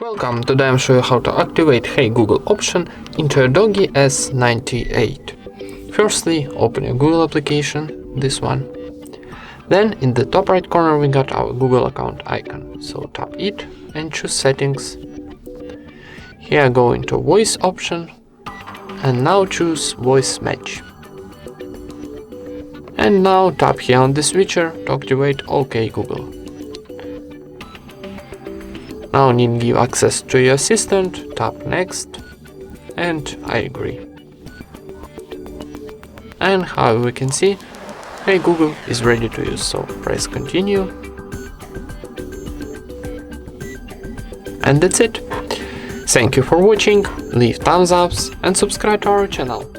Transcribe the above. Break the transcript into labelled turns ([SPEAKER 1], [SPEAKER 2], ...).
[SPEAKER 1] Welcome, today I'm showing you how to activate Hey Google option into a DOOGEE S98. Firstly, open your Google application, this one. Then in the top right corner we got our Google account icon, so tap it and choose settings. Here go into voice option and now choose voice match. And now tap here on the switcher to activate OK Google. Now need to give access to your assistant, tap next and I agree. And how we can see, Hey Google is ready to use, so press continue. And that's it. Thank you for watching, leave thumbs ups and subscribe to our channel.